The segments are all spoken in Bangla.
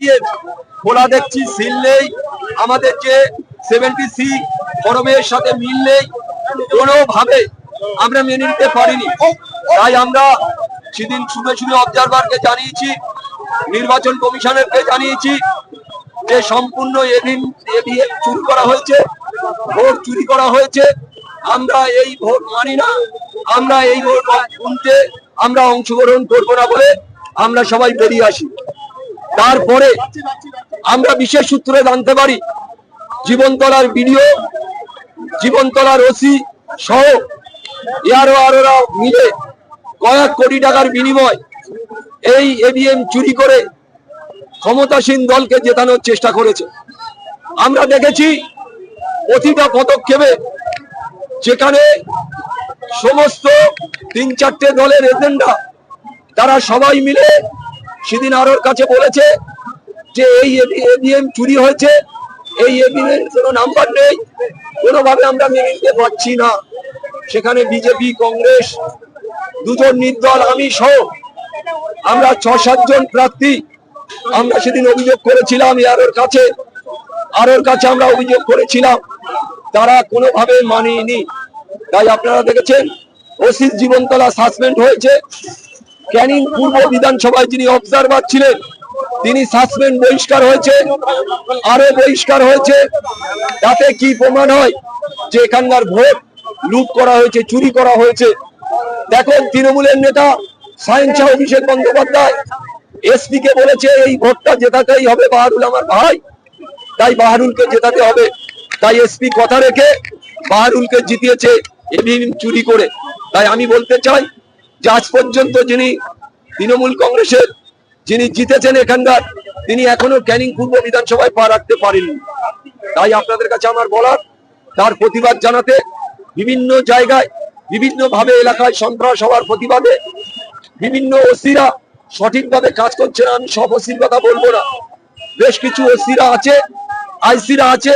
দিয়ে খোলা দেখছি, সিল নেই। আমাদের যে 70C ফরমের সাথে মিল নেই, কোনোভাবে আমরা মেনে নিতে পারিনি। তাই আমরা সেদিন শুনে শুনে অবজারভারকে জানিয়েছি, নির্বাচন কমিশনারকে জানিয়েছি যে সম্পূর্ণ এভিএম চুরি করা হয়েছে, ভোট চুরি করা হয়েছে। আমরা এই ভোট মানি না, আমরা এই ভোট গুনতে আমরা অংশগ্রহণ করব না বলে আমরা সবাই বেরিয়ে আসি। তারপরে আমরা বিশেষ সূত্রে জানতে পারি জীবনতলার বিডিও, জীবনতলার ওসি সহ আরোরা মিলে কয়েক কোটি টাকার বিনিময় এই এভিএম চুরি করে ক্ষমতাসীন দলকে জেতানোর চেষ্টা করেছে। আমরা দেখেছি প্রতিটা পদক্ষেপে যেখানে সমস্ত 3-4টে দলের এজেন্ডা, তারা সবাই মিলে সেদিন আরোর কাছে বলেছে যে এই এভিএম চুরি হয়েছে, এই এভিএম কোনো নাম্বার নেই, কোনোভাবে আমরা মেনে নিতে পারছি না। সেখানে বিজেপি, কংগ্রেস, দুজন নির্দল, আমি সহ আমরা 6-7 জন প্রার্থী আমরা সেদিন অভিযোগ করেছিলাম আরোর কাছে আমরা অভিযোগ করেছিলাম, তারা কোনোভাবে মানেনি। তাই আপনারা দেখেছেন ওসি জীবনতলা সাসপেন্ড হয়েছে, ক্যানিং পূর্ব বিধানসভায় যিনি অবজারভার ছিলেন তিনি সাসপেন্ড, বহিষ্কার হয়েছে, আরো বহিষ্কার হয়েছে। তাতে কি প্রমাণ হয় যে এখানকার ভোট লুট করা হয়েছে, চুরি করা হয়েছে। দেখুন তৃণমূলের নেতা সায়েন্সা অভিষেক বন্দ্যোপাধ্যায় এসপি কে বলেছে এই ভোটটা জেতাতেই হবে, বাহারুল আমার ভাই, তাই বাহারুলকে জেতাতে হবে। তাই এসপি কথা রেখে বাহারুলকে জিতিয়েছে এভিএম চুরি করে। তাই আমি বলতে চাই যে আজ পর্যন্ত যিনি তৃণমূল কংগ্রেসের যিনি জিতেছেন এখানকার, তিনি এখনো ক্যানিং পূর্ব বিধানসভায় পা রাখতে পারেননি। তাই আপনাদের কাছে আমার বলার, তার প্রতিবাদ জানাতে বিভিন্ন জায়গায় বিভিন্ন ভাবে এলাকায় সন্ত্রাস হওয়ার প্রতিবাদে বিভিন্ন ওসিরা সঠিকভাবে কাজ করছে না। আমি সব ওসির কথা বলবো না, বেশ কিছু ওসিরা আছে, আইসিরা আছে,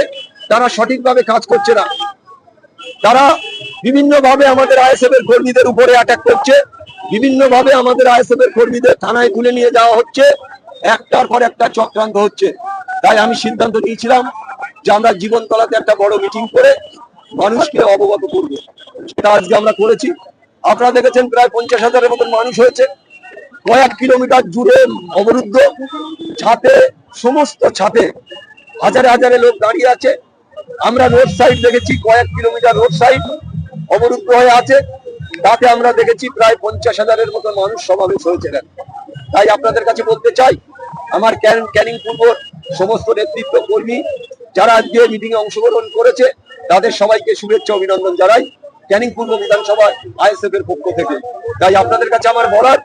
তারা সঠিকভাবে কাজ করছে না। তারা বিভিন্ন ভাবে আমাদের আইএসএফ এর কর্মীদের উপরে অ্যাটাক করছে, বিভিন্ন ভাবে আমাদের আইএসএফ এর কর্মীদের থানায় তুলে নিয়ে যাওয়া হচ্ছে, একটার পর একটা চক্রান্ত হচ্ছে। তাই আমি সিদ্ধান্ত নিয়েছিলাম যে আমরা জীবনতলাতে একটা বড় মিটিং করে মানুষকে অবগত করব। সেটা আজকে আমরা করেছি। আপনারা দেখেছেন প্রায় 50,000-এর মতন মানুষ হয়েছে, কয়েক কিলোমিটার জুড়ে অবরুদ্ধ, ছাতে, সমস্ত ছাতে হাজারে হাজারে লোক দাঁড়িয়ে আছে। আমরা রোড সাইড দেখেছি, কয়েক কিলোমিটার রোড সাইড অবরুদ্ধ হয়ে আছে। তাতে আমরা দেখেছি প্রায় 50,000-এর মতো মানুষ সমাবেশ হয়েছে। তাই আপনাদের কাছে বলতে চাই, আমার ক্যানিং পূর্ব সমস্ত নেতৃত্ব কর্মী যারা আজকে মিটিং এ অংশগ্রহণ করেছে, তাদের সবাইকে শুভেচ্ছা অভিনন্দন জানাই ক্যানিং পূর্ব বিধানসভা আইএসএফ এর পক্ষ থেকে। তাই আপনাদের কাছে আমার বলার,